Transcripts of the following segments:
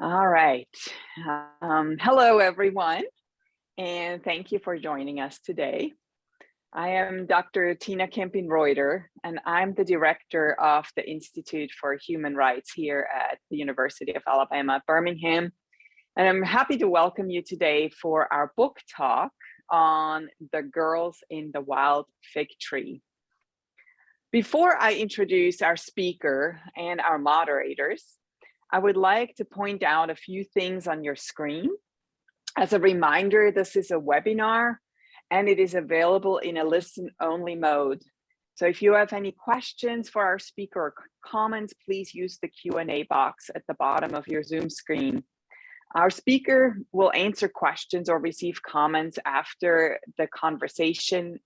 All right. Hello, everyone, and thank you for joining us today. I am Dr. Tina Kempin-Reuter, and I'm the director of the Institute for Human Rights here at the University of Alabama at Birmingham. And I'm happy to welcome you today for our book talk on The Girls in the Wild Fig Tree. Before I introduce our speaker and our moderators, I would like to point out a few things on your screen. As a reminder, this is a webinar and it is available in a listen-only mode. So if you have any questions for our speaker or comments, please use the Q&A box at the bottom of your Zoom screen. Our speaker will answer questions or receive comments after the conversation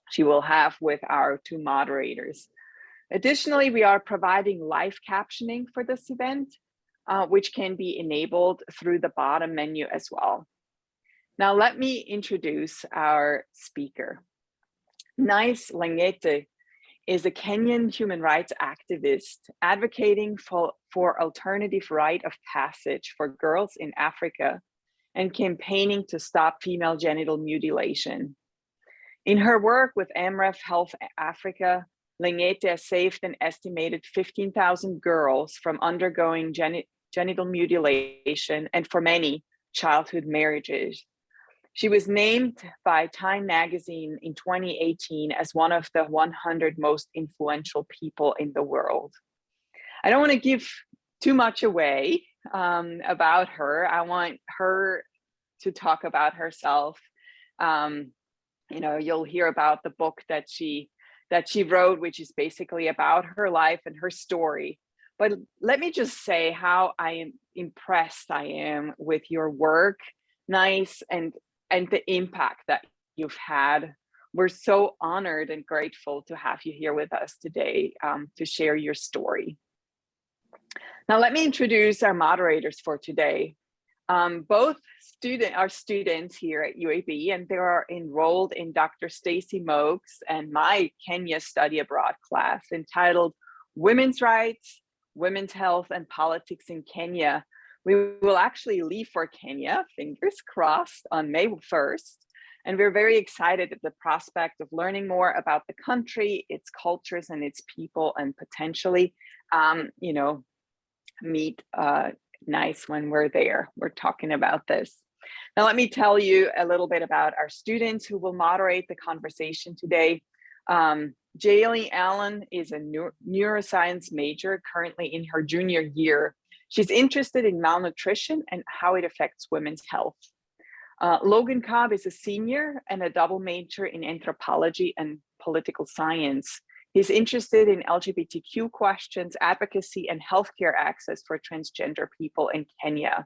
she will have with our two moderators. Additionally, we are providing live captioning for this event, which can be enabled through the bottom menu as well. Now, let me introduce our speaker. Nailantei Leng'ete is a Kenyan human rights activist advocating for alternative rite of passage for girls in Africa and campaigning to stop female genital mutilation. In her work with AMREF Health Africa, Leng'ete has saved an estimated 15,000 girls from undergoing genital mutilation and for many, childhood marriages. She was named by Time magazine in 2018 as one of the 100 most influential people in the world. I don't want to give too much away about her. I want her to talk about herself. You'll hear about the book that she wrote, which is basically about her life and her story. But let me just say how impressed I am with your work, and the impact that you've had. We're so honored and grateful to have you here with us today to share your story. Now, let me introduce our moderators for today. Both are students here at UAB, and they are enrolled in Dr. Stacy Moak's and my Kenya Study Abroad class entitled Women's Rights, Women's Health and Politics in Kenya. We will actually leave for Kenya, fingers crossed, on May 1st. And we're very excited at the prospect of learning more about the country, its cultures and its people, and potentially, meet nice when we're there. We're talking about this. Now, let me tell you a little bit about our students who will moderate the conversation today. Jaylee Allen is a neuroscience major currently in her junior year. She's interested in malnutrition and how it affects women's health. Logan Cobb is a senior and a double major in anthropology and political science. He's interested in LGBTQ questions, advocacy, and healthcare access for transgender people in Kenya.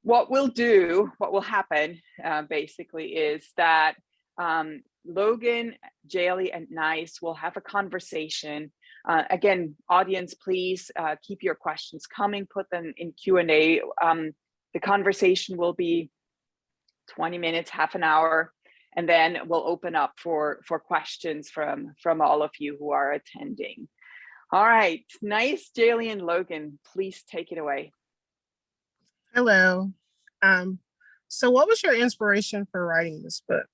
What will happen basically is that Logan, Jaylee, and Nice will have a conversation. Again, audience, please keep your questions coming, put them in Q&A. The conversation will be 20 minutes, half an hour. And then we'll open up for questions from all of you who are attending. All right, Nice, Jaylee, and Logan, please take it away. Hello. So what was your inspiration for writing this book?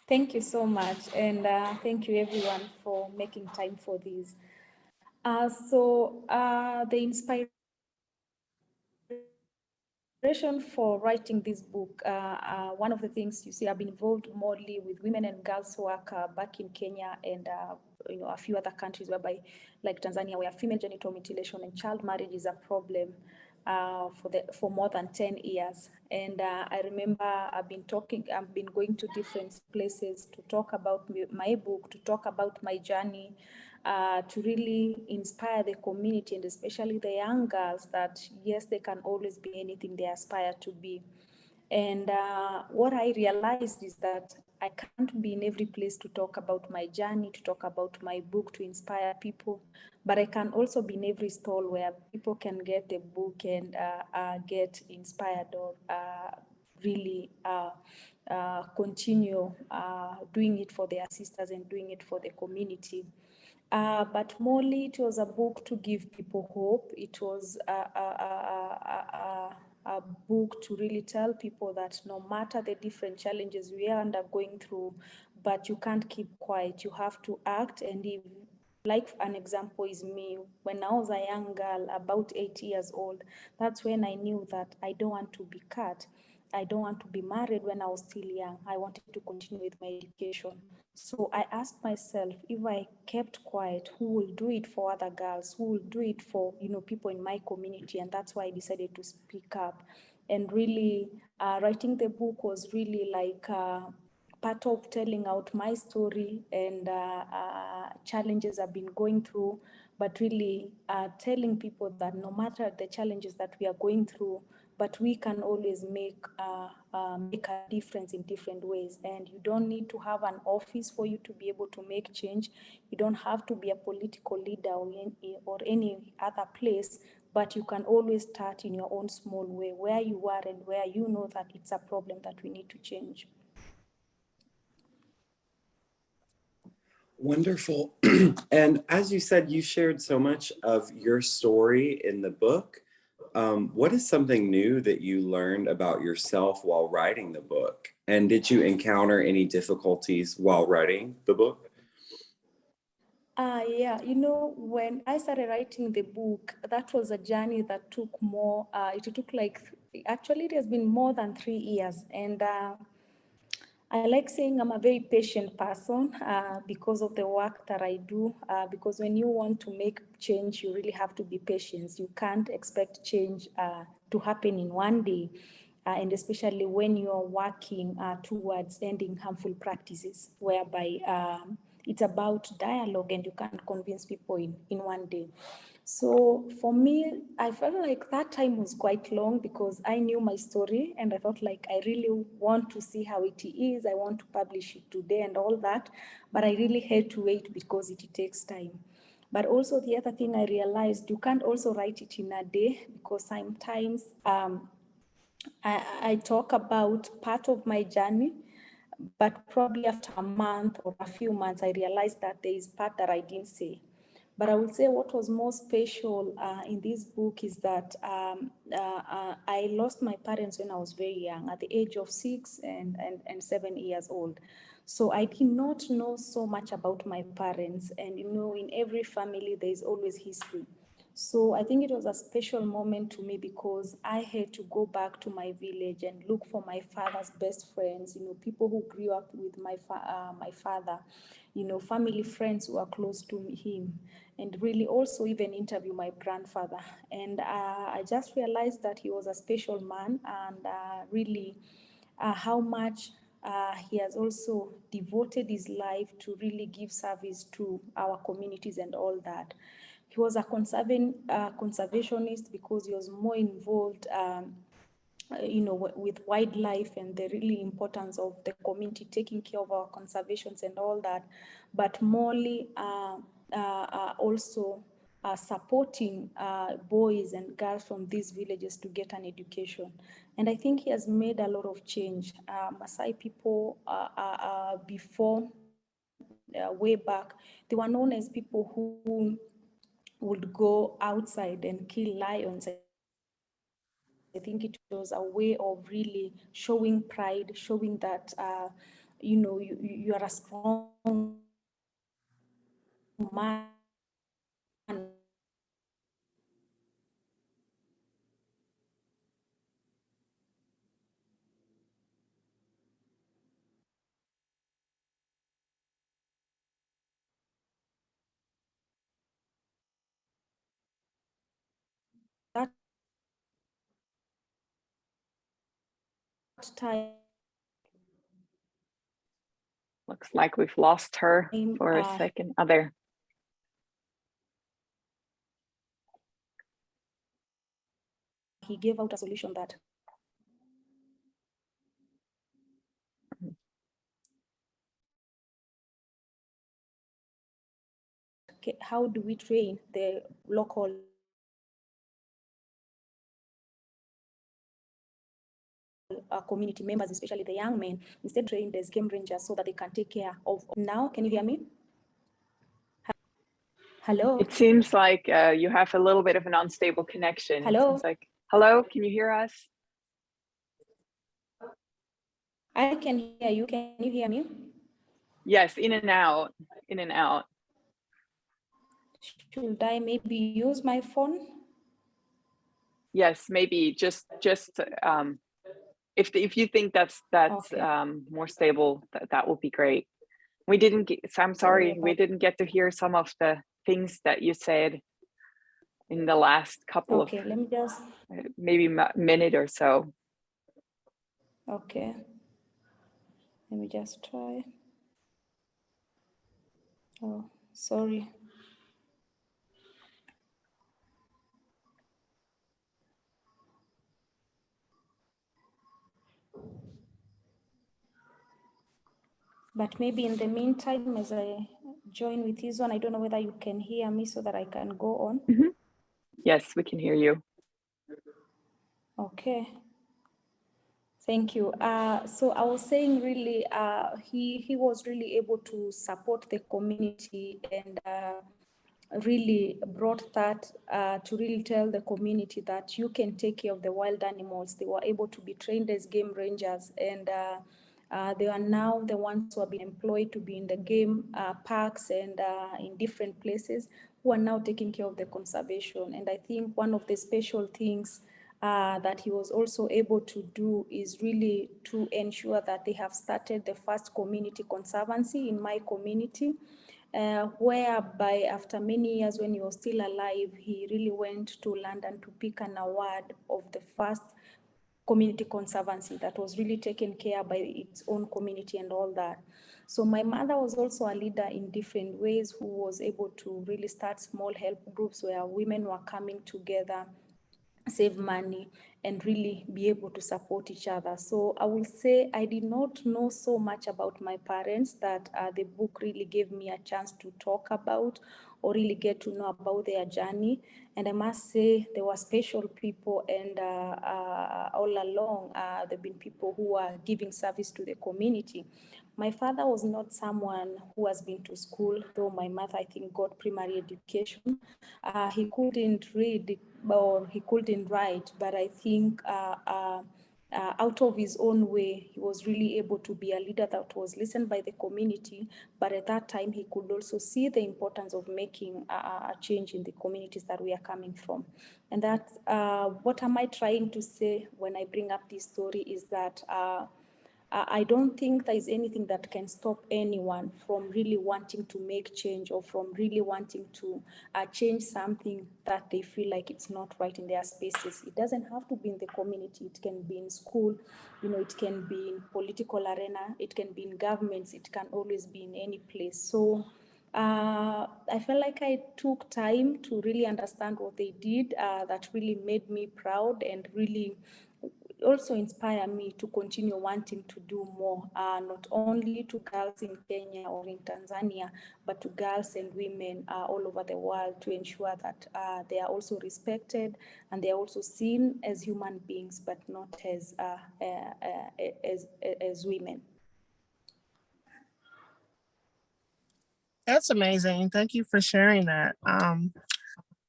Thank you so much, and thank you everyone for making time for this. The inspiration for writing this book, one of the things you see, I've been involved mostly with women and girls work back in Kenya and a few other countries whereby, like Tanzania, where female genital mutilation and child marriage is a problem for more than 10 years. And I remember I've been going to different places to talk about my book, to talk about my journey, to really inspire the community and especially the young girls that yes, they can always be anything they aspire to be. And what I realized is that I can't be in every place to talk about my journey, to talk about my book, to inspire people, but I can also be in every stall where people can get the book and get inspired or really continue doing it for their sisters and doing it for the community. But mostly it was a book to give people hope. It was a book to really tell people that no matter the different challenges we are undergoing through, but you can't keep quiet. You have to act. And if, like an example is me, when I was a young girl, about 8 years old, that's when I knew that I don't want to be cut. I don't want to be married when I was still young. I wanted to continue with my education. So I asked myself, if I kept quiet, who will do it for other girls? Who will do it for, people in my community? And that's why I decided to speak up. And really, writing the book was really like part of telling out my story and challenges I've been going through, but really telling people that no matter the challenges that we are going through, but we can always make a difference in different ways. And you don't need to have an office for you to be able to make change. You don't have to be a political leader or any other place, but you can always start in your own small way, where you are and where you know that it's a problem that we need to change. Wonderful. And as you said, you shared so much of your story in the book. What is something new that you learned about yourself while writing the book? And did you encounter any difficulties while writing the book? Yeah, when I started writing the book, that was a journey that took more, actually it has been more than 3 years. And I like saying I'm a very patient person because of the work that I do, because when you want to make change, you really have to be patient. You can't expect change to happen in one day, and especially when you're working towards ending harmful practices, whereby it's about dialogue and you can't convince people in one day. So for me, I felt like that time was quite long because I knew my story and I thought like, I really want to see how it is. I want to publish it today and all that, but I really had to wait because it takes time. But also the other thing I realized, you can't also write it in a day because sometimes I talk about part of my journey, but probably after a month or a few months, I realized that there is part that I didn't say. But I would say what was more special in this book is that I lost my parents when I was very young, at the age of 6 and 7 years old. So I did not know so much about my parents. And in every family, there is always history. So I think it was a special moment to me because I had to go back to my village and look for my father's best friends, people who grew up with my father, family friends who are close to him, and really also even interview my grandfather. And I just realized that he was a special man and really how much he has also devoted his life to really give service to our communities and all that. He was a conservationist because he was more involved, with wildlife and the really importance of the community taking care of our conservations and all that, but morely also supporting boys and girls from these villages to get an education. And I think he has made a lot of change. Maasai people before, way back, they were known as people who would go outside and kill lions. I think it was a way of really showing pride, showing that, you are a strong man. That time, Looks like we've lost her for a second. Oh, there. he gave out a solution that how do we train the local community members, especially the young men, instead trained as game rangers so that they can take care of. Now, can you hear me? Hello? It seems like you have a little bit of an unstable connection. It Hello? seems like, hello, can you hear us? I can hear you. Can you hear me? Yes, in and out, in and out. Should I maybe use my phone? Yes, maybe just if you think that's Okay. more stable, that would be great. We didn't get, I'm Sorry sorry, we about. didn't get to hear some of the things that you said in the last couple of Okay, let me just. maybe minute or so. Okay. Let me just try. Oh, sorry. But maybe in the meantime, as I join with this one, I don't know whether you can hear me so that I can go on. Mm-hmm. Yes, we can hear you. Okay. Thank you. So I was saying really, he was really able to support the community and really brought that to really tell the community that you can take care of the wild animals. They were able to be trained as game rangers, and they are now the ones who have been employed to be in the game parks and in different places, who are now taking care of the conservation. And I think one of the special things that he was also able to do is really to ensure that they have started the first community conservancy in my community, whereby after many years when he was still alive, he really went to London to pick an award of the first community conservancy that was really taken care by its own community and all that. So my mother was also a leader in different ways, who was able to really start small help groups where women were coming together, save money, and really be able to support each other. So I will say I did not know so much about my parents that the book really gave me a chance to talk about or really get to know about their journey. And I must say they were special people, and all along there have been people who are giving service to the community. My father was not someone who has been to school, though my mother, I think, got primary education. He couldn't read or he couldn't write, but I think out of his own way, he was really able to be a leader that was listened by the community. But at that time, he could also see the importance of making a change in the communities that we are coming from. And that, what am I trying to say when I bring up this story is that I don't think there is anything that can stop anyone from really wanting to make change, or from really wanting to change something that they feel like it's not right in their spaces. It doesn't have to be in the community. It can be in school, it can be in political arena, it can be in governments, it can always be in any place. So I felt like I took time to really understand what they did. That really made me proud and really also inspire me to continue wanting to do more, not only to girls in Kenya or in Tanzania, but to girls and women all over the world, to ensure that they are also respected and they are also seen as human beings, but not as women. That's amazing. Thank you for sharing that.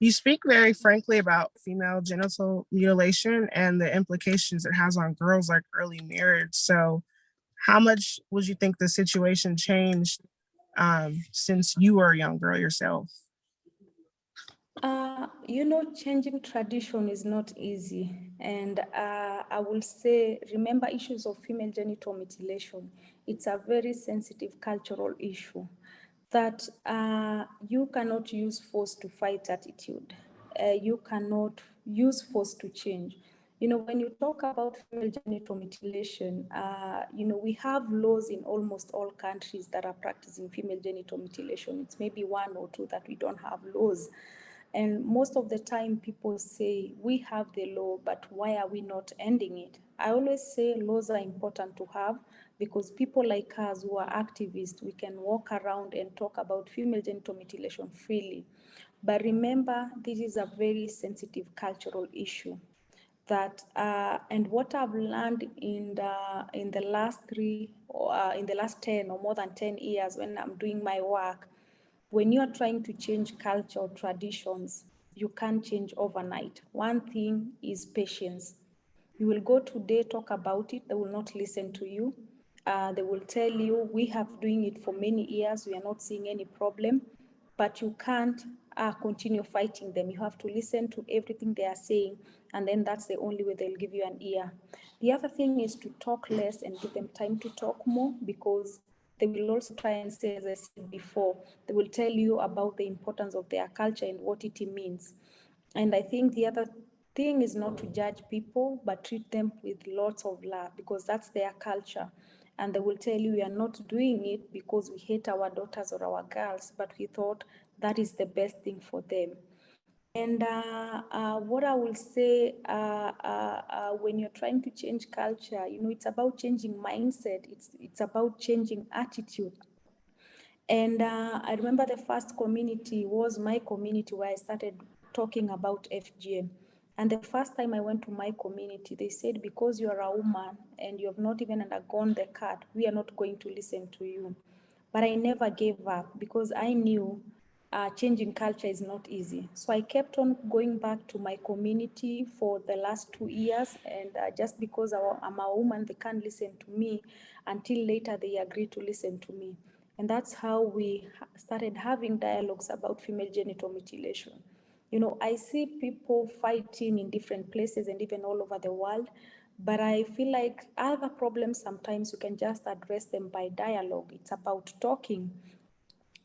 You speak very frankly about female genital mutilation and the implications it has on girls, like early marriage. So how much would you think the situation changed since you were a young girl yourself? Changing tradition is not easy. And I will say, remember, issues of female genital mutilation, it's a very sensitive cultural issue that you cannot use force to fight attitude. You cannot use force to change. When you talk about female genital mutilation, we have laws in almost all countries that are practicing female genital mutilation. It's maybe one or two that we don't have laws. And most of the time people say, we have the law, but why are we not ending it? I always say laws are important to have, because people like us who are activists, we can walk around and talk about female genital mutilation freely. But remember, this is a very sensitive cultural issue. that and what I've learned in the last in the last 10 or more than 10 years when I'm doing my work, when you are trying to change culture or traditions, you can't change overnight. One thing is patience. You will go today, talk about it, they will not listen to you. They will tell you, we have doing it for many years, we are not seeing any problem, but you can't continue fighting them. You have to listen to everything they are saying, and then that's the only way they'll give you an ear. The other thing is to talk less and give them time to talk more, because they will also try and say, as I said before, they will tell you about the importance of their culture and what it means. And I think the other thing is not to judge people, but treat them with lots of love, because that's their culture. And they will tell you, we are not doing it because we hate our daughters or our girls, but we thought that is the best thing for them. And what I will say, when you're trying to change culture, it's about changing mindset. It's about changing attitude. And I remember the first community was my community where I started talking about FGM. And the first time I went to my community, they said, because you are a woman and you have not even undergone the cut, we are not going to listen to you. But I never gave up, because I knew changing culture is not easy. So I kept on going back to my community for the last 2 years. And just because I'm a woman, they can't listen to me until later they agreed to listen to me. And that's how we started having dialogues about female genital mutilation. I see people fighting in different places and even all over the world, but I feel like other problems, sometimes you can just address them by dialogue. It's about talking.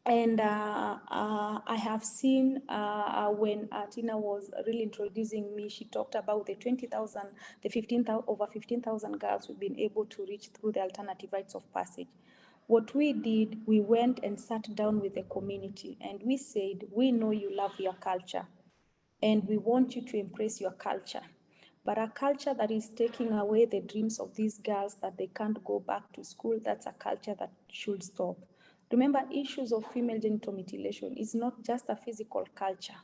And I have seen when Tina was really introducing me, she talked about the 20,000, the 15,000, over 15,000 girls we've been able to reach through the alternative rites of passage. What we did, we went and sat down with the community and we said, we know you love your culture and we want you to embrace your culture. But a culture that is taking away the dreams of these girls that they can't go back to school, that's a culture that should stop. Remember, issues of female genital mutilation is not just a physical culture.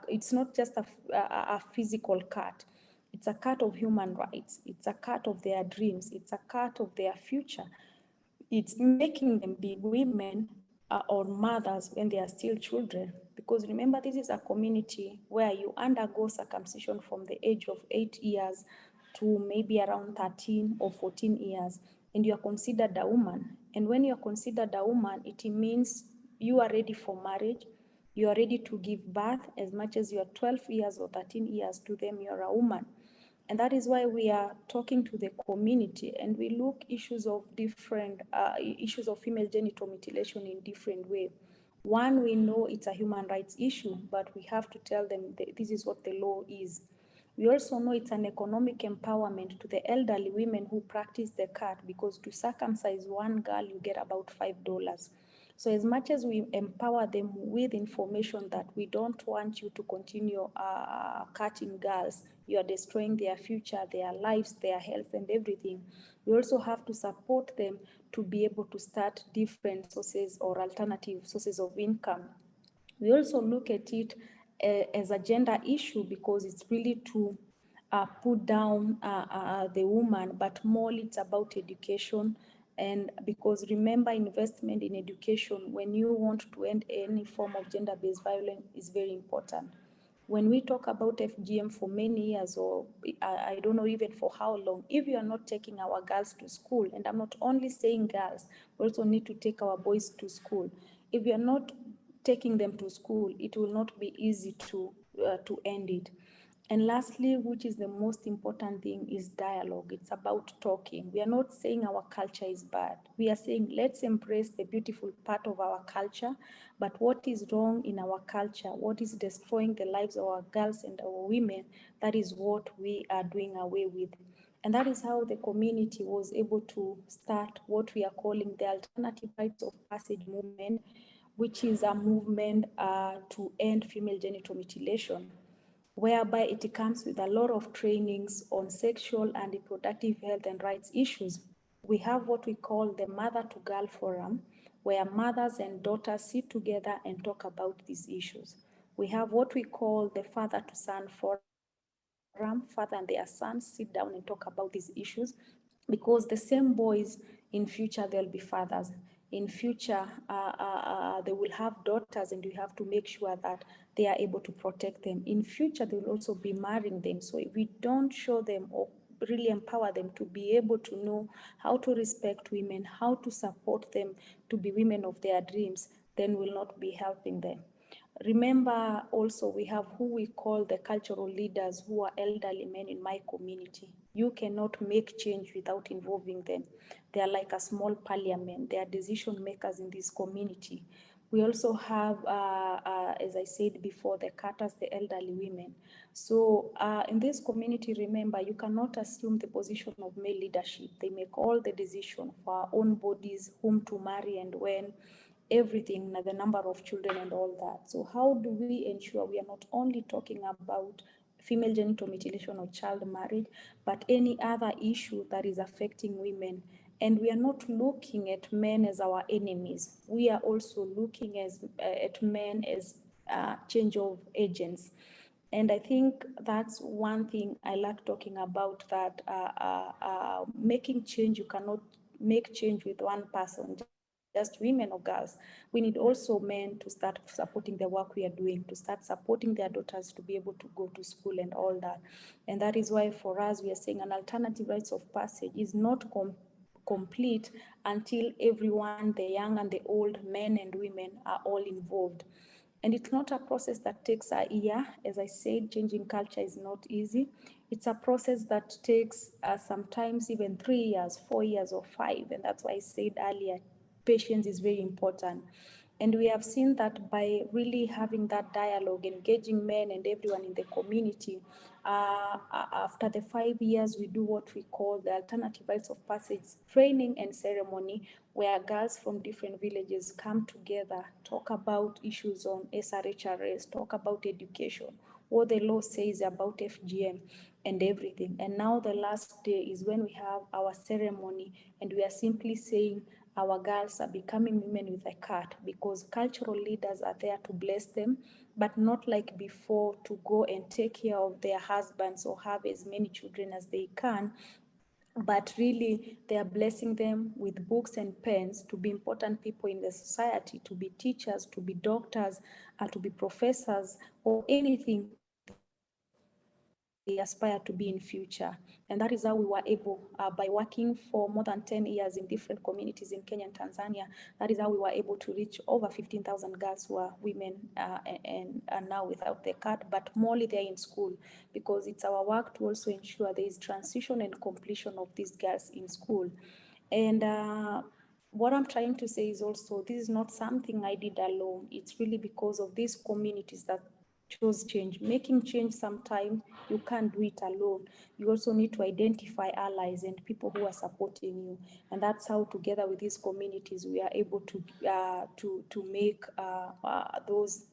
It's not just a physical cut. It's a cut of human rights. It's a cut of their dreams. It's a cut of their future. It's making them be women or mothers when they are still children. Because remember, this is a community where you undergo circumcision from the age of 8 years to maybe around 13 or 14 years, and you are considered a woman. And when you are considered a woman, it means you are ready for marriage, you are ready to give birth. As much as you are 12 years or 13 years, to them you are a woman. And that is why we are talking to the community and we look issues of different issues of female genital mutilation in different way. One, we know it's a human rights issue, but we have to tell them that this is what the law is. We also know it's an economic empowerment to the elderly women who practice the cut, because to circumcise one girl, you get about $5. So as much as we empower them with information that we don't want you to continue cutting girls, you are destroying their future, their lives, their health and everything. We also have to support them to be able to start different sources or alternative sources of income. We also look at it as a gender issue, because it's really to put down the woman, but more it's about education. And because remember, investment in education, when you want to end any form of gender-based violence, is very important. When we talk about FGM for many years, or I don't know even for how long, if you are not taking our girls to school, and I'm not only saying girls, we also need to take our boys to school. If you are not taking them to school, it will not be easy to end it. And lastly, which is the most important thing, is dialogue. It's about talking. We are not saying our culture is bad. We are saying let's embrace the beautiful part of our culture, but what is wrong in our culture, what is destroying the lives of our girls and our women, that is what we are doing away with. And that is how the community was able to start what we are calling the Alternative Rites of Passage movement, which is a movement to end female genital mutilation, whereby it comes with a lot of trainings on sexual and reproductive health and rights issues. We have what we call the Mother to Girl Forum, where mothers and daughters sit together and talk about these issues. We have what we call the Father to Son Forum, grandfather and their sons sit down and talk about these issues, because the same boys in future they'll be fathers. In future they will have daughters, and we have to make sure that they are able to protect them. In future they will also be marrying them. So if we don't show them or really empower them to be able to know how to respect women, how to support them to be women of their dreams, then we'll not be helping them. Remember also, we have who we call the cultural leaders, who are elderly men in my community. You cannot make change without involving them. They are like a small parliament. They are decision makers in this community. We also have, as I said before, the Katas, the elderly women. So in this community, remember, you cannot assume the position of male leadership. They make all the decision for our own bodies, whom to marry and when, everything, the number of children and all that. So how do we ensure we are not only talking about female genital mutilation or child marriage, but any other issue that is affecting women? And we are not looking at men as our enemies. We are also looking at men as change of agents. And I think that's one thing I like talking about, that making change, you cannot make change with one person, just women or girls. We need also men to start supporting the work we are doing, to start supporting their daughters to be able to go to school and all that. And that is why for us, we are saying an alternative rites of passage is not complete until everyone, the young and the old, men and women, are all involved. And it's not a process that takes a year. As I said, changing culture is not easy. It's a process that takes sometimes even 3 years, 4 years, or 5. And that's why I said earlier, patience is very important. And we have seen that by really having that dialogue, engaging men and everyone in the community, after the 5 years, we do what we call the alternative rites of passage training and ceremony, where girls from different villages come together, talk about issues on SRHRS, talk about education, what the law says about FGM and everything. And now the last day is when we have our ceremony, and we are simply saying our girls are becoming women with a cat, because cultural leaders are there to bless them, but not like before, to go and take care of their husbands or have as many children as they can. But really, they are blessing them with books and pens to be important people in the society, to be teachers, to be doctors, to be professors, or anything they aspire to be in future. And that is how we were able, by working for more than 10 years in different communities in Kenya and Tanzania, that is how we were able to reach over 15,000 girls who are women and are now without their card, but mostly they're in school, because it's our work to also ensure there is transition and completion of these girls in school. And what I'm trying to say is also, this is not something I did alone. It's really because of these communities that chose change. Making change, sometimes you can't do it alone. You also need to identify allies and people who are supporting you, and that's how, together with these communities, we are able to make those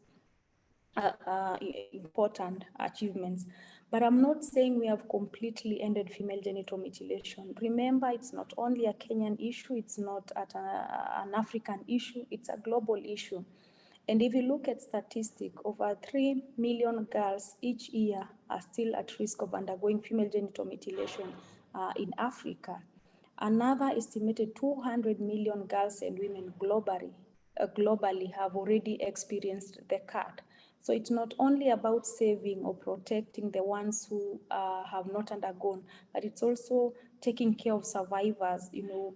important achievements. But I'm not saying we have completely ended female genital mutilation. Remember, it's not only a Kenyan issue, it's not an African issue, it's a global issue. And if you look at statistics, over 3 million girls each year are still at risk of undergoing female genital mutilation in Africa. Another estimated 200 million girls and women globally have already experienced the cut. So it's not only about saving or protecting the ones who have not undergone, but it's also taking care of survivors,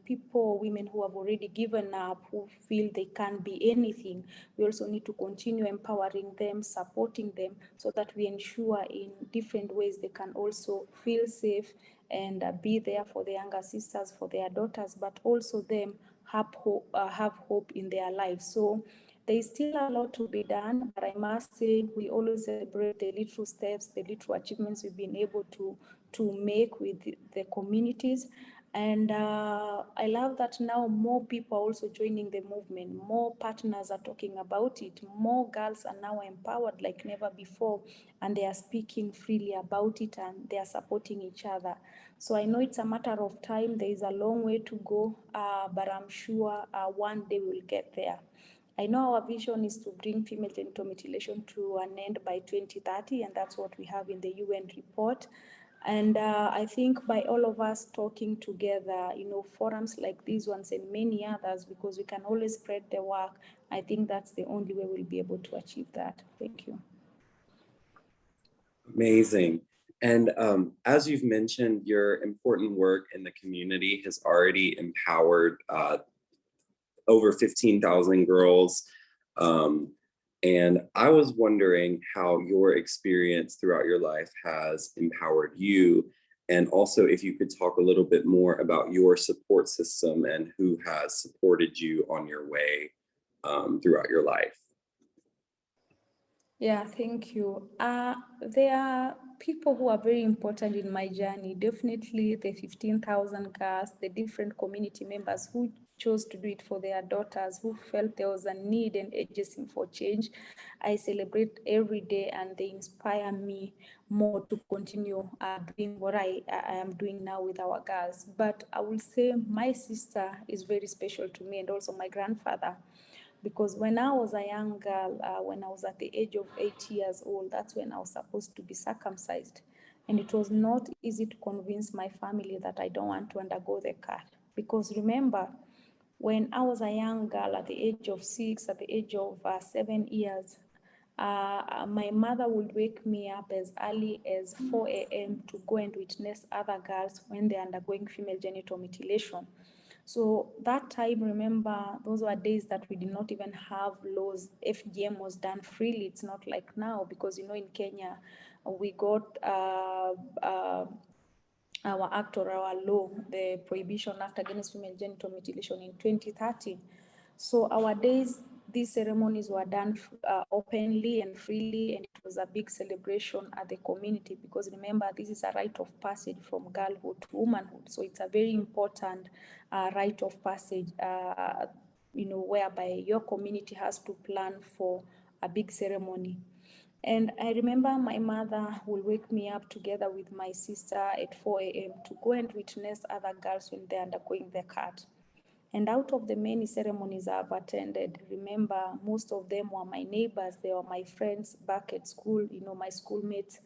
people, women who have already given up, who feel they can't be anything. We also need to continue empowering them, supporting them, so that we ensure in different ways they can also feel safe and be there for the younger sisters, for their daughters, but also them have hope in their lives. So there is still a lot to be done, but I must say we always celebrate the little steps, the little achievements we've been able to make with the communities. And I love that now more people are also joining the movement. More partners are talking about it. More girls are now empowered like never before, and they are speaking freely about it, and they are supporting each other. So I know it's a matter of time. There is a long way to go, but I'm sure one day we'll get there. I know our vision is to bring female genital mutilation to an end by 2030, and that's what we have in the UN report. And I think by all of us talking together, forums like these ones and many others, because we can always spread the work, I think that's the only way we'll be able to achieve that. Thank you. Amazing. And as you've mentioned, your important work in the community has already empowered over 15,000 girls. And I was wondering how your experience throughout your life has empowered you. And also if you could talk a little bit more about your support system and who has supported you on your way throughout your life. Yeah, thank you. There are people who are very important in my journey. Definitely the 15,000 girls, the different community members who chose to do it for their daughters, who felt there was a need and agency for change. I celebrate every day, and they inspire me more to continue doing what I am doing now with our girls. But I will say my sister is very special to me, and also my grandfather. Because when I was a young girl, when I was at the age of 8 years old, that's when I was supposed to be circumcised. And it was not easy to convince my family that I don't want to undergo the cut. Because remember, when I was a young girl at the age of 6, at the age of 7 years, my mother would wake me up as early as 4 a.m. to go and witness other girls when they're undergoing female genital mutilation. So that time, remember, those were days that we did not even have laws. FGM was done freely. It's not like now, because in Kenya, we got our act or our law, the Prohibition Act Against Female Genital Mutilation in 2013. So our days, these ceremonies were done openly and freely, and it was a big celebration at the community, because remember, this is a rite of passage from girlhood to womanhood. So it's a very important rite of passage, whereby your community has to plan for a big ceremony. And I remember my mother will wake me up together with my sister at 4 a.m. to go and witness other girls when they're undergoing the cut. And out of the many ceremonies I've attended, remember, most of them were my neighbors. They were my friends back at school, my schoolmates.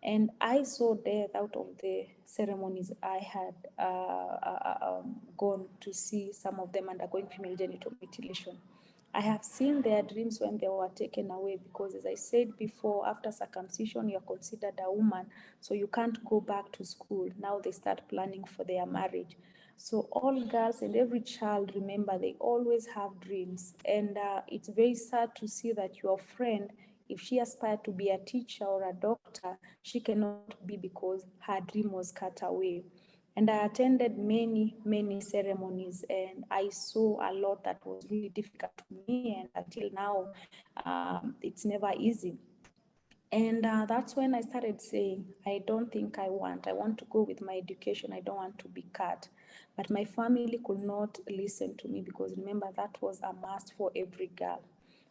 And I saw death out of the ceremonies I had gone to see, some of them undergoing female genital mutilation. I have seen their dreams when they were taken away, because as I said before, after circumcision, you're considered a woman, so you can't go back to school. Now they start planning for their marriage. So all girls and every child, remember, they always have dreams. And it's very sad to see that your friend, if she aspired to be a teacher or a doctor, she cannot be because her dream was cut away. And I attended many, many ceremonies, and I saw a lot that was really difficult to me. And until now, it's never easy. And that's when I started saying, I don't think I want to go with my education. I don't want to be cut. But my family could not listen to me, because remember, that was a must for every girl.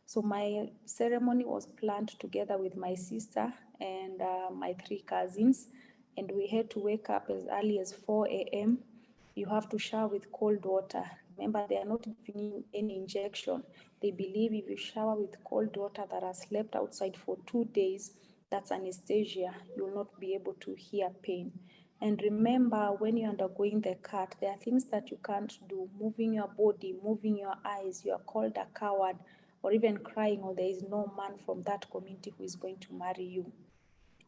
So my ceremony was planned together with my sister and my 3 cousins. And we had to wake up as early as 4 a.m. You have to shower with cold water. Remember, they are not giving you any injection. They believe if you shower with cold water that has slept outside for 2 days, that's anesthesia. You will not be able to hear pain. And remember, when you're undergoing the cut, there are things that you can't do. Moving your body, moving your eyes, you are called a coward, or even crying, or there is no man from that community who is going to marry you.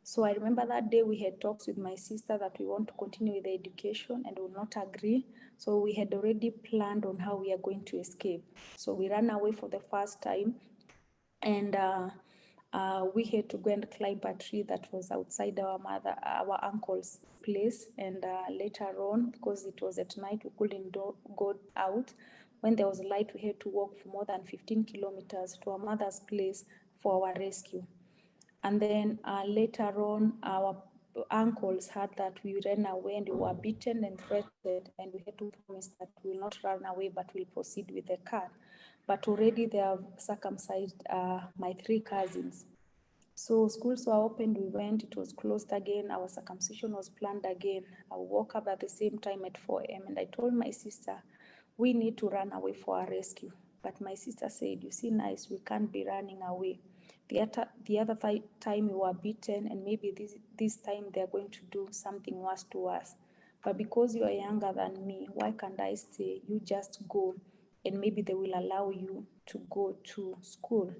So I remember that day we had talks with my sister that we want to continue with the education and will not agree. So we had already planned on how we are going to escape. So we ran away for the first time, and we had to go and climb a tree that was outside our uncle's place. And later on, because it was at night, we couldn't go out. When there was light, we had to walk for more than 15 kilometers to our mother's place for our rescue. And then later on, our uncles heard that we ran away and we were beaten and threatened, and we had to promise that we will not run away, but we'll proceed with the car. But already they have circumcised my 3 cousins. So schools were opened, we went, it was closed again, our circumcision was planned again. I woke up at the same time at 4 a.m. and I told my sister, we need to run away for our rescue. But my sister said, you see, Nice, we can't be running away. The other time we were beaten, and maybe this time they're going to do something worse to us. But because you are younger than me, why can't I stay? You just go, and maybe they will allow you to go to school.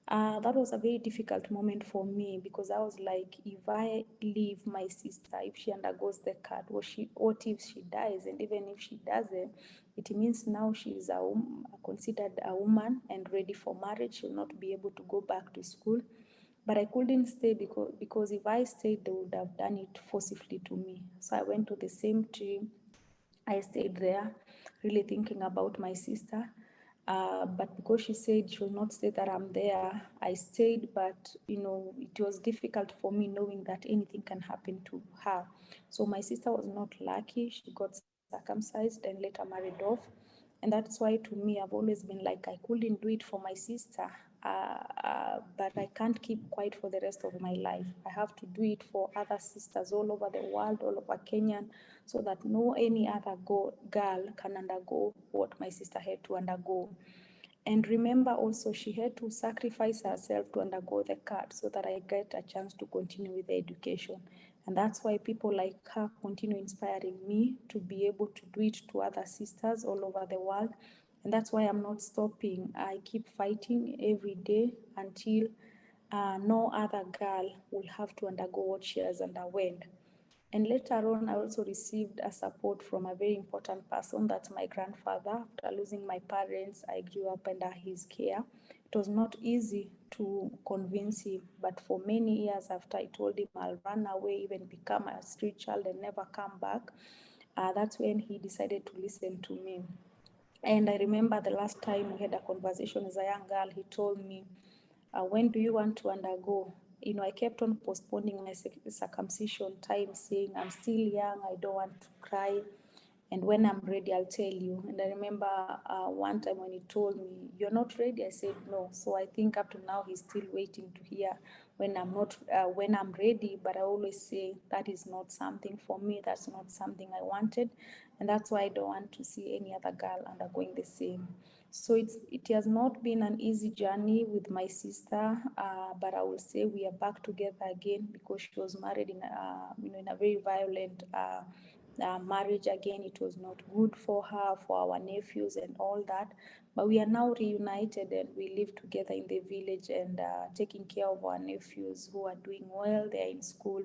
That was a very difficult moment for me, because I was like, if I leave my sister, if she undergoes the cut, what if she dies? And even if she doesn't, it means now she is considered a woman and ready for marriage. She'll not be able to go back to school. But I couldn't stay because if I stayed, they would have done it forcibly to me. So I went to the same tree. I stayed there, really thinking about my sister. But because she said she will not stay that I'm there, I stayed. But it was difficult for me knowing that anything can happen to her. So my sister was not lucky. She got circumcised and later married off. And that's why, to me, I've always been like, I couldn't do it for my sister, but I can't keep quiet for the rest of my life. I have to do it for other sisters all over the world, all over Kenyan, so that no any other girl can undergo what my sister had to undergo. And remember also, she had to sacrifice herself to undergo the cut so that I get a chance to continue with the education. And that's why people like her continue inspiring me to be able to do it to other sisters all over the world. And that's why I'm not stopping. I keep fighting every day until no other girl will have to undergo what she has underwent. And later on, I also received a support from a very important person, that's my grandfather. After losing my parents, I grew up under his care. It was not easy to convince him, but for many years after I told him I'll run away, even become a street child and never come back, that's when he decided to listen to me. And I remember the last time we had a conversation as a young girl, he told me, when do you want to undergo? I kept on postponing my circumcision time, saying, I'm still young, I don't want to cry. And when I'm ready, I'll tell you. And I remember one time when he told me, you're not ready? I said, no. So I think up to now, he's still waiting to hear when I'm ready. But I always say that is not something for me. That's not something I wanted. And that's why I don't want to see any other girl undergoing the same. So it has not been an easy journey with my sister, but I will say we are back together again because she was married in a very violent marriage again. It was not good for her, for our nephews and all that. But we are now reunited and we live together in the village and taking care of our nephews who are doing well. They are in school.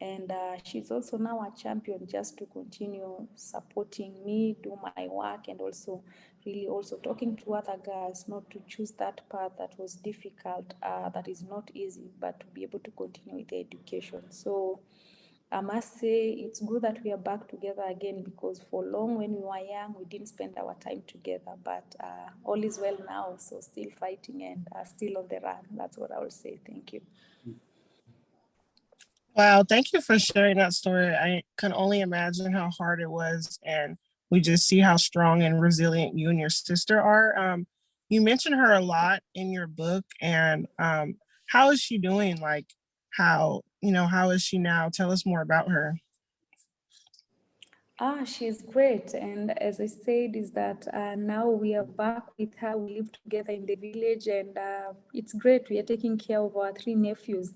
And she's also now a champion just to continue supporting me, do my work, and also really also talking to other girls not to choose that path that was difficult, that is not easy, but to be able to continue with the education. So I must say it's good that we are back together again, because for long when we were young, we didn't spend our time together, but all is well now. So still fighting and still on the run. That's what I will say. Thank you. Wow, thank you for sharing that story. I can only imagine how hard it was, and we just see how strong and resilient you and your sister are. You mentioned her a lot in your book, and how is she doing? Like, how is she now? Tell us more about her. She's great. And as I said, is that now we are back with her. We live together in the village, and it's great. We are taking care of our 3 nephews.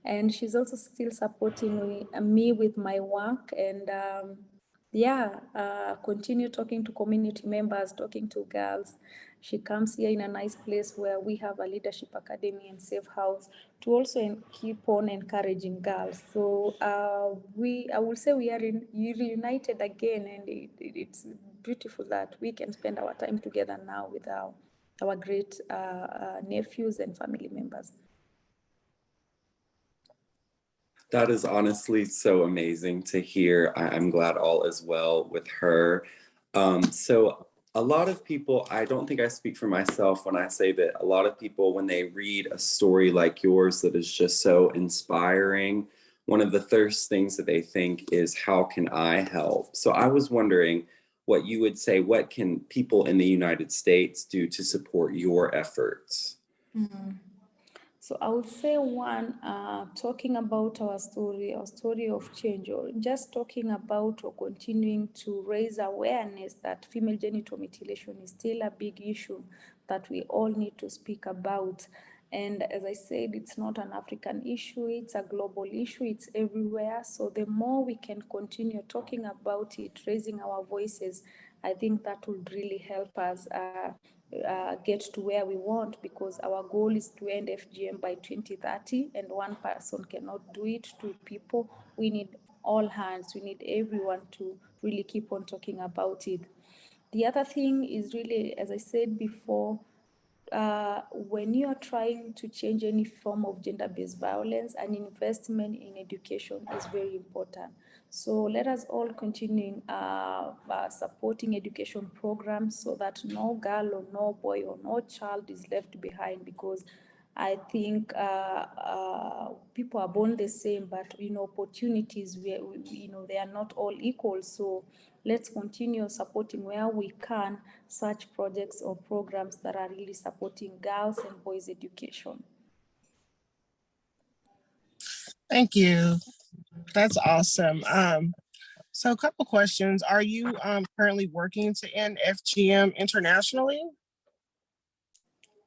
And she's also still supporting me with my work. And continue talking to community members, talking to girls. She comes here in a nice place where we have a leadership academy and safe house to also keep on encouraging girls. So I will say we are reunited again, and it's beautiful that we can spend our time together now with our great nephews and family members. That is honestly so amazing to hear. I'm glad all is well with her. So a lot of people, I don't think I speak for myself when I say that a lot of people, when they read a story like yours that is just so inspiring, one of the first things that they think is, how can I help? So I was wondering what you would say, what can people in the United States do to support your efforts? Mm-hmm. So I would say one, talking about our story of change, or just talking about or continuing to raise awareness that female genital mutilation is still a big issue that we all need to speak about. And as I said, it's not an African issue, it's a global issue, it's everywhere. So the more we can continue talking about it, raising our voices, I think that would really help us get to where we want, because our goal is to end FGM by 2030, and one person cannot do it, two people. We need all hands, we need everyone to really keep on talking about it. The other thing is really, as I said before, when you are trying to change any form of gender-based violence, an investment in education is very important. So let us all continue supporting education programs so that no girl or no boy or no child is left behind, because I think people are born the same, but opportunities, they are not all equal. So let's continue supporting where we can such projects or programs that are really supporting girls and boys' education. Thank you. That's awesome. So a couple questions. Are you currently working to end FGM internationally?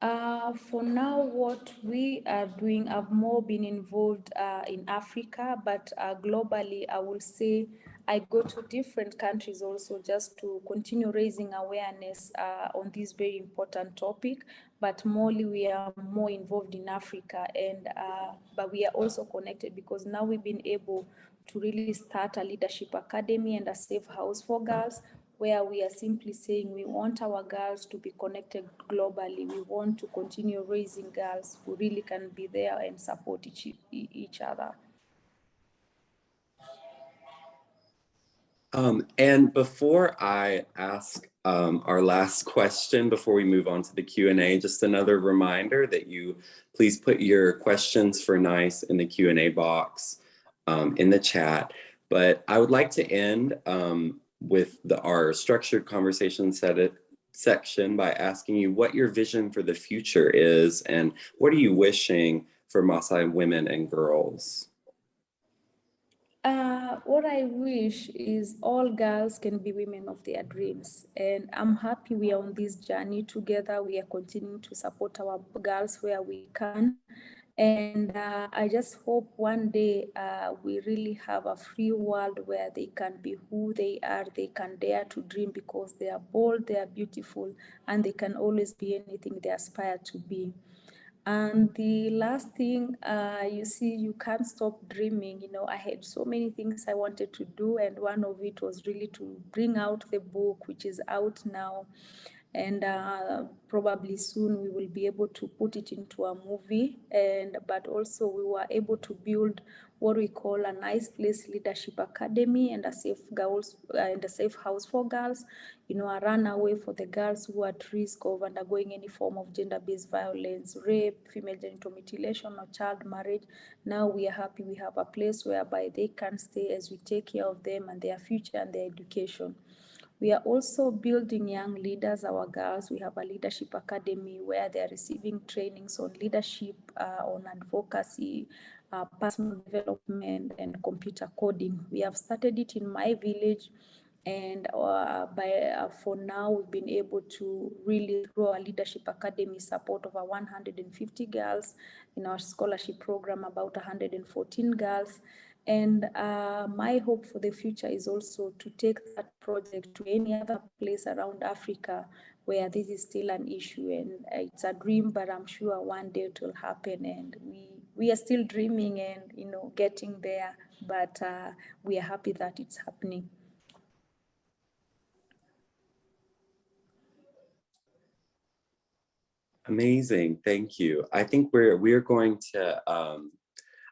For now, what we are doing, I've more been involved in Africa, but globally, I will say I go to different countries also just to continue raising awareness on this very important topic. But mostly we are more involved in Africa, and but we are also connected because now we've been able to really start a leadership academy and a safe house for girls, where we are simply saying we want our girls to be connected globally. We want to continue raising girls who really can be there and support each other. And before I ask our last question, before we move on to the Q&A, just another reminder that you please put your questions for NICE in the Q&A box in the chat. But I would like to end with our structured conversation section by asking you what your vision for the future is, and what are you wishing for Maasai women and girls? What I wish is all girls can be women of their dreams. And I'm happy we are on this journey together. We are continuing to support our girls where we can. And I just hope one day we really have a free world where they can be who they are. They can dare to dream because they are bold, they are beautiful, and they can always be anything they aspire to be. And the last thing, you see, you can't stop dreaming. I had so many things I wanted to do, and one of it was really to bring out the book, which is out now. And probably soon we will be able to put it into a movie. But also we were able to build what we call a Nice Place Leadership Academy and a safe house for girls. A runaway for the girls who are at risk of undergoing any form of gender-based violence, rape, female genital mutilation, or child marriage. Now we are happy we have a place whereby they can stay as we take care of them and their future and their education. We are also building young leaders, our girls. We have a leadership academy where they are receiving trainings on leadership, on advocacy, personal development, and computer coding. We have started it in my village, and for now, we've been able to really grow our leadership academy support over 150 girls. In our scholarship program, about 114 girls. And my hope for the future is also to take that project to any other place around Africa where this is still an issue. And it's a dream, but I'm sure one day it will happen. And we are still dreaming and getting there, but we are happy that it's happening. Amazing, thank you. I think we're going to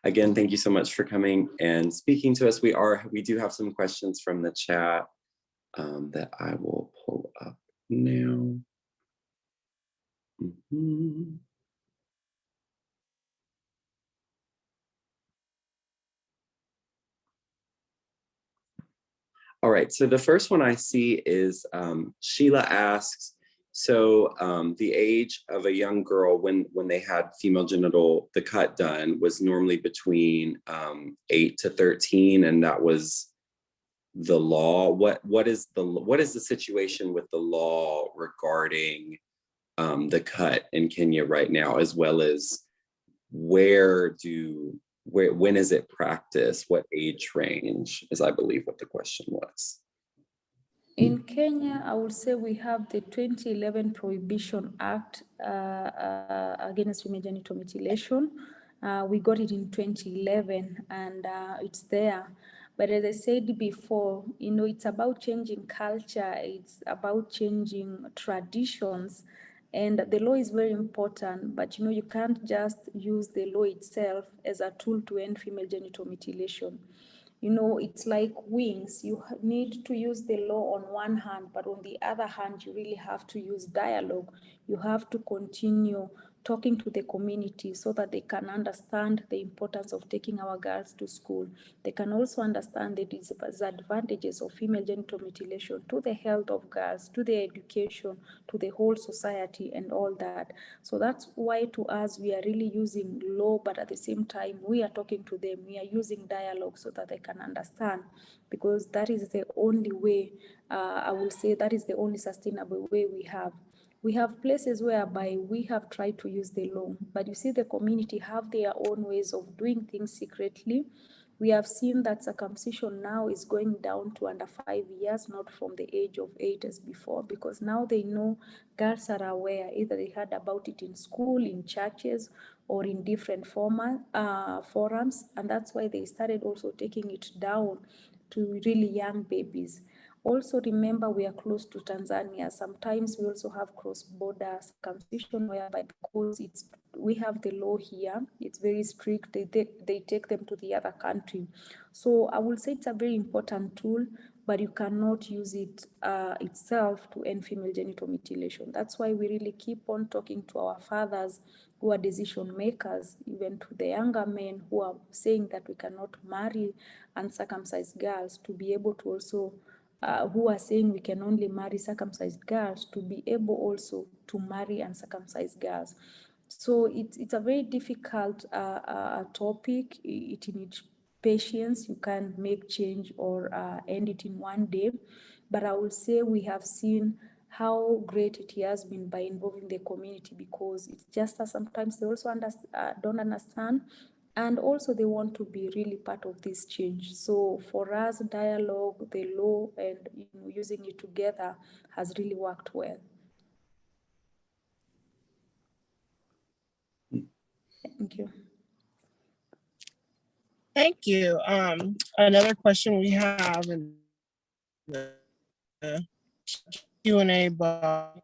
again, thank you so much for coming and speaking to us. We do have some questions from the chat that I will pull up now. All right, so the first one I see is Sheila asks, So the age of a young girl when they had the cut done was normally between 8 to 13, and that was the law. What is the situation with the law regarding the cut in Kenya right now, as well as when is it practiced? What age range is, I believe, what the question was. In Kenya, I would say we have the 2011 Prohibition Act against female genital mutilation. We got it in 2011 and it's there. But as I said before, it's about changing culture, it's about changing traditions. And the law is very important, but you can't just use the law itself as a tool to end female genital mutilation. It's like wings. You need to use the law on one hand, but on the other hand, you really have to use dialogue. You have to continue talking to the community so that they can understand the importance of taking our girls to school. They can also understand the disadvantages of female genital mutilation to the health of girls, to their education, to the whole society and all that. So that's why to us, we are really using law, but at the same time, we are talking to them. We are using dialogue so that they can understand, because that is the only way, I will say that is the only sustainable way we have. We have places whereby we have tried to use the law, but you see the community have their own ways of doing things secretly. We have seen that circumcision now is going down to under 5 years, not from the age of 8 as before, because now they know, girls are aware, either they heard about it in school, in churches, or in different forums, and that's why they started also taking it down to really young babies. Also remember, we are close to Tanzania. Sometimes we also have cross-border circumcision, whereby because we have the law here, it's very strict, they take them to the other country. So I will say it's a very important tool, but you cannot use it itself to end female genital mutilation. That's why we really keep on talking to our fathers who are decision makers, even to the younger men who are saying that we cannot marry uncircumcised girls, to be able to also who are saying we can only marry circumcised girls, to be able also to marry uncircumcised girls. So it's a very difficult topic. It needs patience. You can't make change or end it in one day. But I will say we have seen how great it has been by involving the community, because it's just that sometimes they also don't understand, and also they want to be really part of this change. So for us, dialogue, the law, and using it together has really worked well. Thank you. Thank you. Another question we have in the Q&A box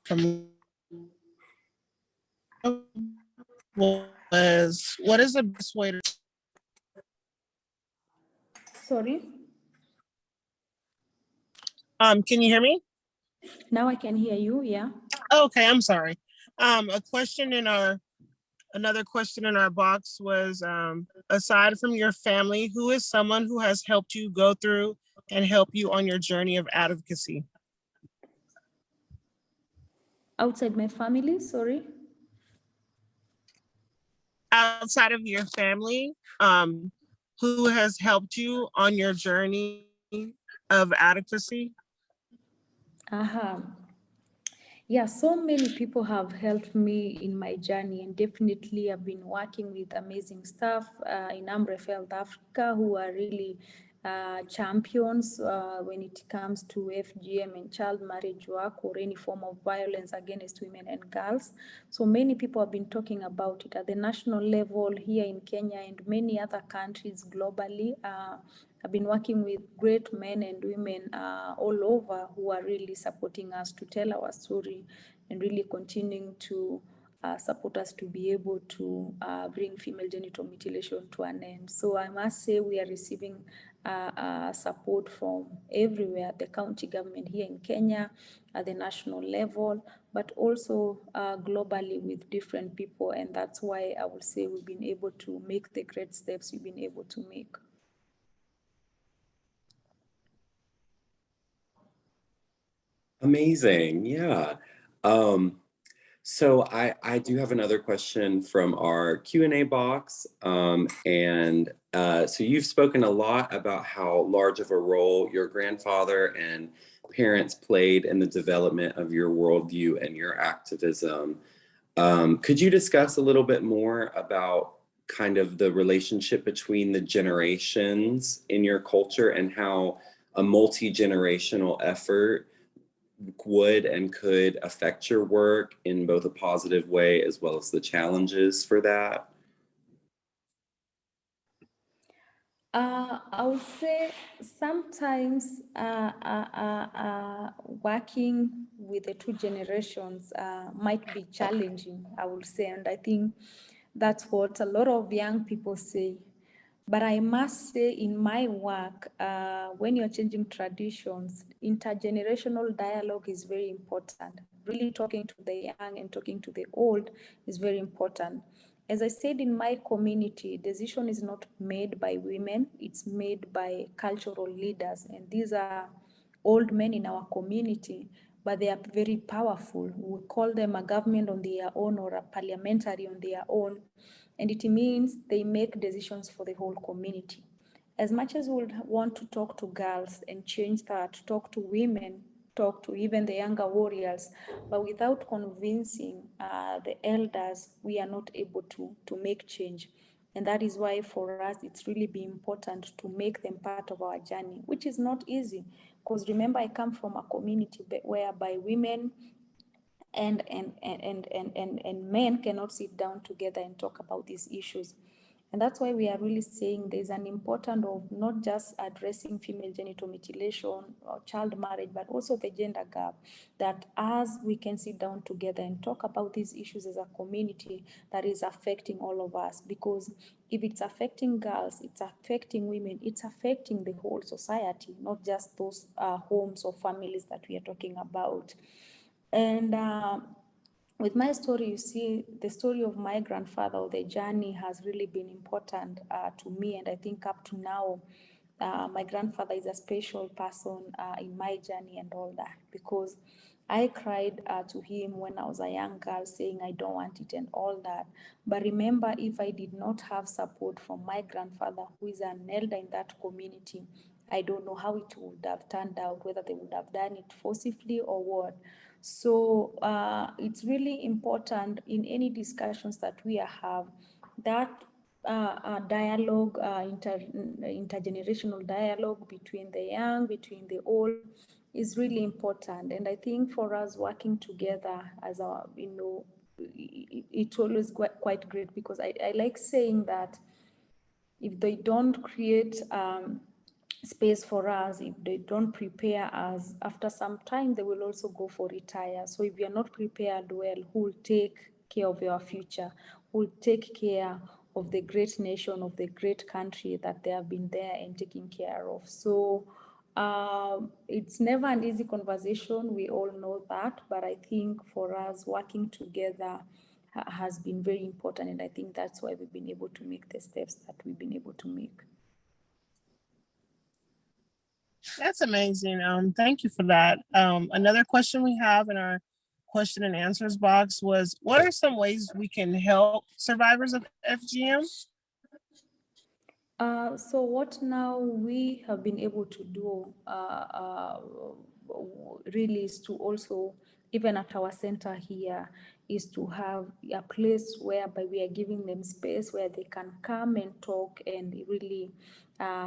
from was, what is the best way to... Sorry? Can you hear me? Now I can hear you, yeah. Okay, I'm sorry. Another question in our box was, aside from your family, who is someone who has helped you go through and help you on your journey of advocacy? Outside my family, sorry? Outside of your family, who has helped you on your journey of advocacy? Yeah, so many people have helped me in my journey, and definitely I've been working with amazing staff in Amref Health Africa, who are really champions when it comes to FGM and child marriage work, or any form of violence against women and girls. So many people have been talking about it at the national level here in Kenya and many other countries globally. I've been working with great men and women all over who are really supporting us to tell our story and really continuing to support us to be able to bring female genital mutilation to an end. So I must say we are receiving support from everywhere, the county government here in Kenya, at the national level, but also globally with different people. And that's why I would say we've been able to make the great steps we've been able to make. Amazing. Yeah. Um, so I do have another question from our Q&A box. So you've spoken a lot about how large of a role your grandfather and parents played in the development of your worldview and your activism. Could you discuss a little bit more about kind of the relationship between the generations in your culture and how a multi-generational effort would and could affect your work in both a positive way as well as the challenges for that? I would say sometimes working with the two generations might be challenging, I would say, and I think that's what a lot of young people say. But I must say, in my work, when you're changing traditions, intergenerational dialogue is very important. Really talking to the young and talking to the old is very important. As I said, in my community, decision is not made by women, it's made by cultural leaders. And these are old men in our community, but they are very powerful. We call them a government on their own or a parliamentary on their own. And it means they make decisions for the whole community. As much as we would want to talk to girls and change that, talk to women, talk to even the younger warriors, but without convincing the elders, we are not able to make change. And that is why for us, it's really be important to make them part of our journey, which is not easy. Because remember, I come from a community whereby women and men cannot sit down together and talk about these issues. And that's why we are really saying there's an importance of not just addressing female genital mutilation or child marriage, but also the gender gap, that as we can sit down together and talk about these issues as a community, that is affecting all of us. Because if it's affecting girls, it's affecting women, it's affecting the whole society, not just those homes or families that we are talking about. And with my story, you see, the story of my grandfather, or the journey, has really been important to me. And I think up to now, my grandfather is a special person in my journey and all that, because I cried to him when I was a young girl saying I don't want it and all that. But remember, if I did not have support from my grandfather, who is an elder in that community, I don't know how it would have turned out, whether they would have done it forcibly or what. So it's really important in any discussions that we have, that dialogue, intergenerational dialogue between the young, between the old, is really important. And I think for us working together as a, it's always quite great, because I like saying that if they don't create space for us, if they don't prepare us, after some time they will also go for retire. So if you're not prepared well, who will take care of your future? Who will take care of the great nation, of the great country that they have been there and taking care of? So it's never an easy conversation, we all know that, but I think for us working together has been very important, and I think that's why we've been able to make the steps that we've been able to make. That's amazing. Thank you for that. Another question we have in our question and answers box was, what are some ways we can help survivors of FGM? So what now we have been able to do really is to also, even at our center here, is to have a place whereby we are giving them space where they can come and talk and really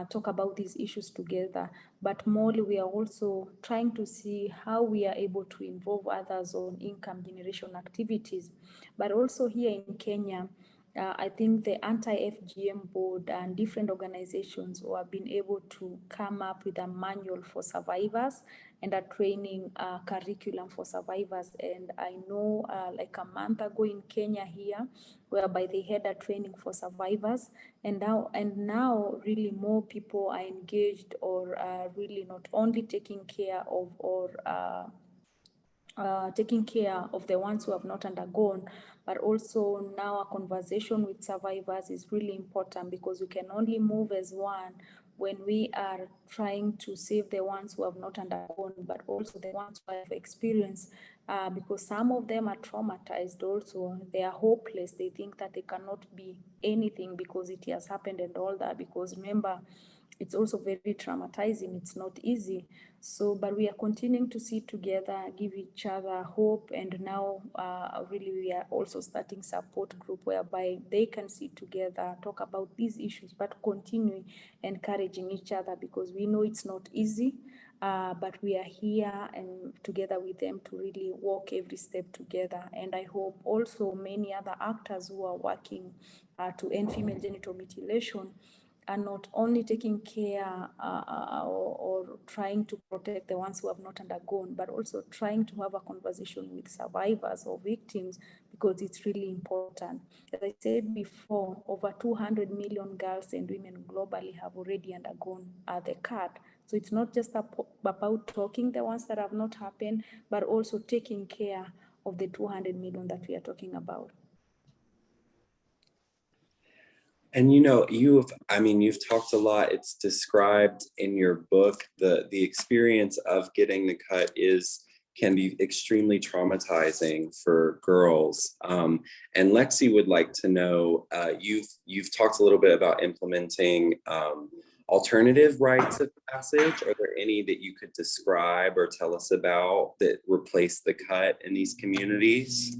talk about these issues together. But more, we are also trying to see how we are able to involve others on income generation activities. But also here in Kenya, I think the anti-FGM board and different organizations who have been able to come up with a manual for survivors and a training curriculum for survivors. And I know like a month ago in Kenya here, whereby they had a training for survivors, and now really more people are engaged, or really not only taking care of, or taking care of the ones who have not undergone, but also now a conversation with survivors is really important, because we can only move as one when we are trying to save the ones who have not undergone, but also the ones who have experienced, because some of them are traumatized also. They are hopeless. They think that they cannot be anything because it has happened and all that. Because remember, it's also very traumatizing. It's not easy. So, but we are continuing to sit together, give each other hope, and now really we are also starting support group whereby they can sit together, talk about these issues, but continue encouraging each other, because we know it's not easy, but we are here and together with them to really walk every step together. And I hope also many other actors who are working to end female genital mutilation are not only taking care or trying to protect the ones who have not undergone, but also trying to have a conversation with survivors or victims, because it's really important. As I said before, over 200 million girls and women globally have already undergone the CAT. So it's not just about talking the ones that have not happened, but also taking care of the 200 million that we are talking about. And you've talked a lot. It's described in your book, the experience of getting the cut can be extremely traumatizing for girls. And Lexi would like to know, you've talked a little bit about implementing alternative rites of passage. Are there any that you could describe or tell us about that replace the cut in these communities?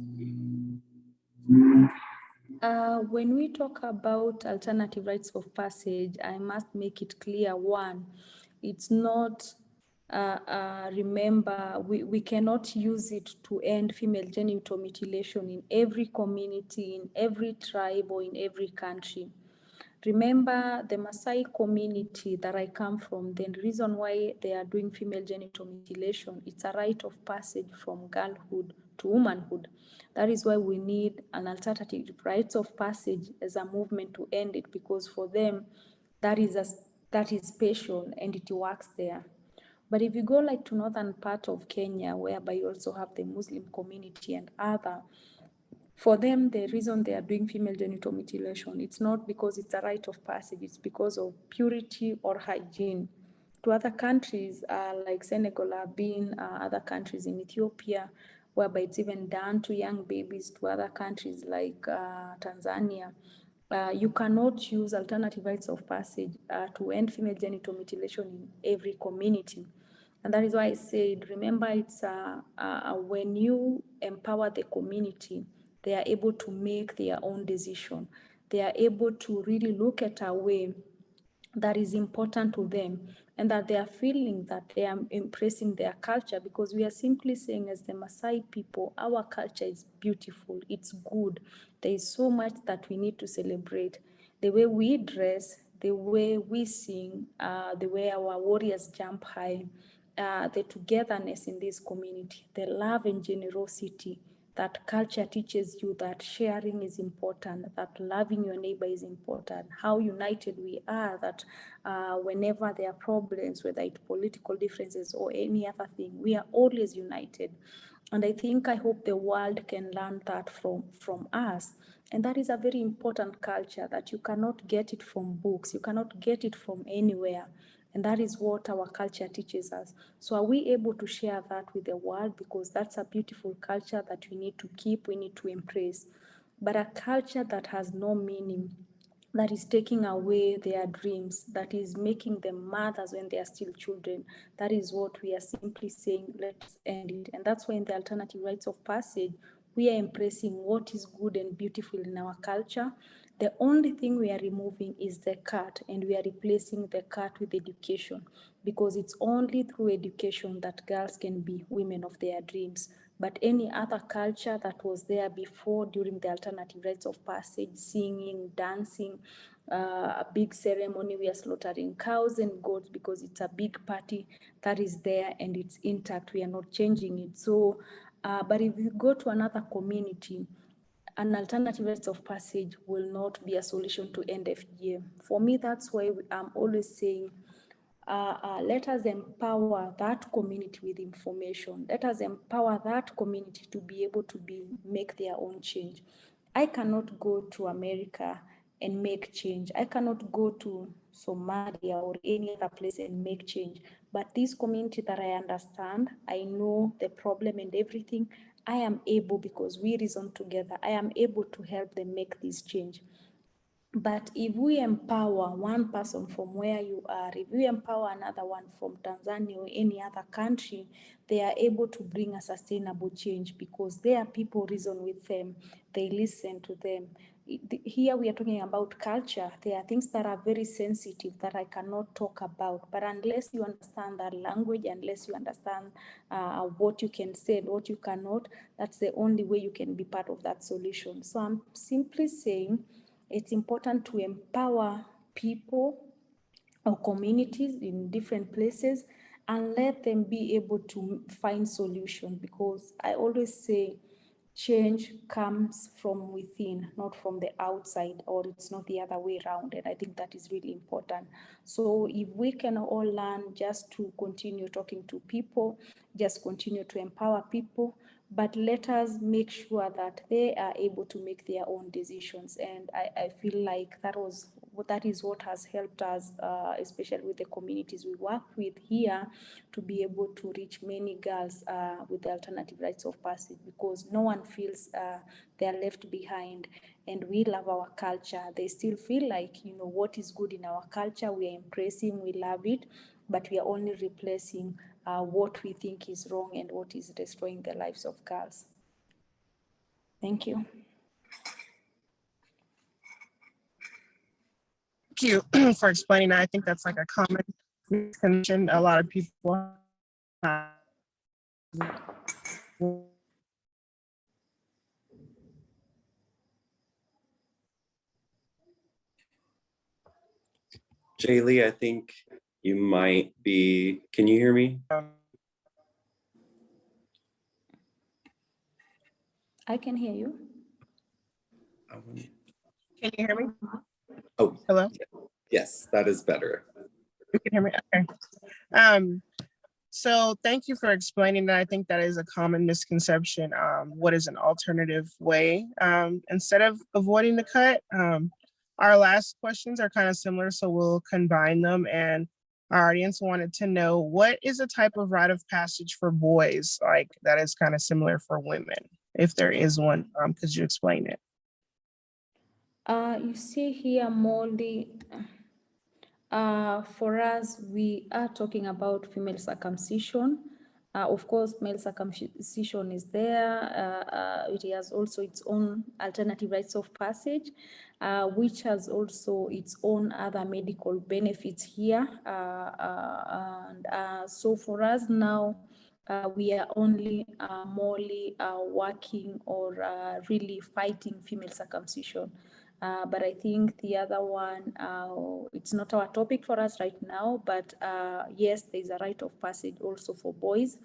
When we talk about alternative rites of passage, I must make it clear, one, it's not, remember, we cannot use it to end female genital mutilation in every community, in every tribe, or in every country. Remember, the Maasai community that I come from, the reason why they are doing female genital mutilation, it's a rite of passage from girlhood to womanhood. That is why we need an alternative rites of passage as a movement to end it, because for them, that is special and it works there. But if you go like to northern part of Kenya, whereby you also have the Muslim community and other, for them, the reason they are doing female genital mutilation, it's not because it's a rite of passage, it's because of purity or hygiene. To other countries like Senegal, have been other countries in Ethiopia, whereby it's even done to young babies, to other countries like Tanzania. You cannot use alternative rites of passage to end female genital mutilation in every community. And that is why I said, remember, it's when you empower the community, they are able to make their own decision. They are able to really look at a way that is important to them, and that they are feeling that they are embracing their culture, because we are simply saying, as the Maasai people, our culture is beautiful, it's good. There is so much that we need to celebrate. The way we dress, the way we sing, the way our warriors jump high, the togetherness in this community, the love and generosity. That culture teaches you that sharing is important, that loving your neighbor is important, how united we are, that whenever there are problems, whether it's political differences or any other thing, we are always united. And I hope the world can learn that from us. And that is a very important culture that you cannot get it from books, you cannot get it from anywhere. And that is what our culture teaches us. So are we able to share that with the world? Because that's a beautiful culture that we need to keep, we need to embrace. But a culture that has no meaning, that is taking away their dreams, that is making them mothers when they are still children, that is what we are simply saying, let's end it. And that's why in the alternative rites of passage, we are embracing what is good and beautiful in our culture. The only thing we are removing is the cut, and we are replacing the cut with education, because it's only through education that girls can be women of their dreams. But any other culture that was there before, during the alternative rites of passage, singing, dancing, a big ceremony, we are slaughtering cows and goats because it's a big party, that is there and it's intact. We are not changing it. So, but if you go to another community, an alternative rites of passage will not be a solution to end FGM. For me, that's why I'm always saying, let us empower that community with information. Let us empower that community to be able to make their own change. I cannot go to America and make change. I cannot go to Somalia or any other place and make change. But this community that I understand, I know the problem and everything, I am able, because we reason together, I am able to help them make this change. But if we empower one person from where you are, if we empower another one from Tanzania or any other country, they are able to bring a sustainable change, because there are people reason with them, they listen to them. Here we are talking about culture. There are things that are very sensitive that I cannot talk about, but unless you understand that language, unless you understand what you can say and what you cannot, that's the only way you can be part of that solution. So I'm simply saying, it's important to empower people or communities in different places and let them be able to find solutions, because I always say change comes from within, not from the outside, or it's not the other way around. And I think that is really important. So if we can all learn just to continue talking to people, just continue to empower people, but let us make sure that they are able to make their own decisions. And I feel like that is what has helped us, especially with the communities we work with here, to be able to reach many girls with the alternative rites of passage, because no one feels they are left behind. And we love our culture. They still feel like, you know, what is good in our culture, we are embracing, we love it, but we are only replacing what we think is wrong and what is destroying the lives of girls. Thank you. Thank you for explaining that. I think that's like a common misconception a lot of people have. Jaylee, I think you might be, can you hear me? I can hear you. Can you hear me? Oh, Hello? yes, that is better. You can hear me? Okay. So thank you for explaining that. I think that is a common misconception. What is an alternative way? Instead of avoiding the cut, our last questions are kind of similar, so we'll combine them. And our audience wanted to know, what is a type of rite of passage for boys like that is kind of similar for women? If there is one, could you explain it? You see here, Molly, for us, we are talking about female circumcision. Of course, male circumcision is there. It has also its own alternative rites of passage, which has also its own other medical benefits here. So for us now, we are only morely working or really fighting female circumcision. But I think the other one, it's not our topic for us right now, but yes, there's a rite of passage also for boys.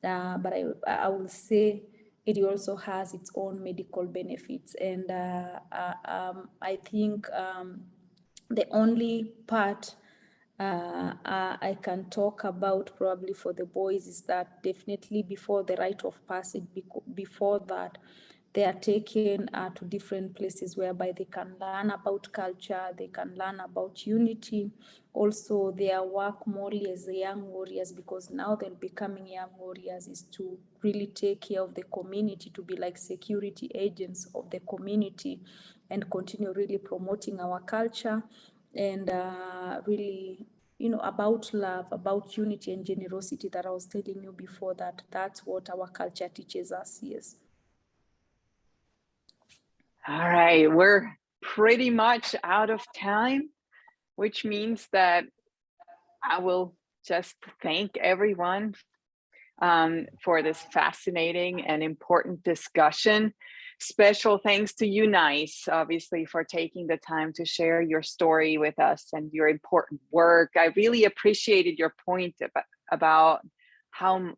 But I will say it also has its own medical benefits. And I think the only part I can talk about probably for the boys is that definitely before the rite of passage, before that, they are taken to different places whereby they can learn about culture, they can learn about unity. Also, their work more as young warriors, because now they're becoming young warriors, is to really take care of the community, to be like security agents of the community and continue really promoting our culture and really, you know, about love, about unity and generosity that I was telling you before, that's what our culture teaches us. Yes. All right, we're pretty much out of time, which means that I will just thank everyone for this fascinating and important discussion. Special thanks to you, Nice, obviously, for taking the time to share your story with us and your important work. I really appreciated your point about how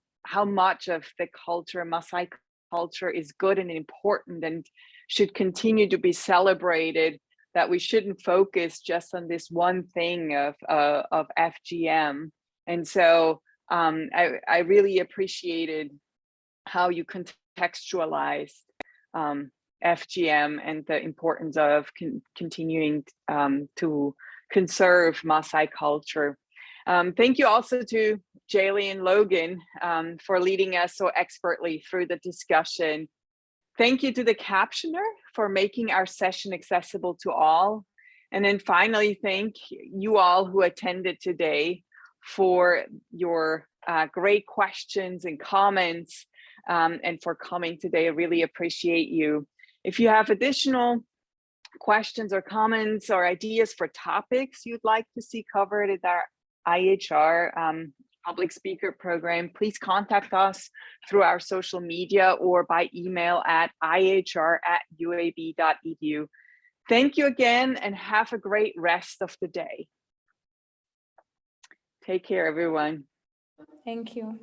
much of the culture, Maasai culture, is good and important and should continue to be celebrated, that we shouldn't focus just on this one thing of FGM. And so I really appreciated how you contextualized FGM and the importance of continuing to conserve Maasai culture. Thank you also to Jaylee and Logan for leading us so expertly through the discussion. Thank you to the captioner for making our session accessible to all. And then finally, thank you all who attended today for your great questions and comments and for coming today. I really appreciate you. If you have additional questions or comments or ideas for topics you'd like to see covered in our IHR public speaker program, please contact us through our social media or by email at ihr@uab.edu. Thank you again and have a great rest of the day. Take care, everyone. Thank you.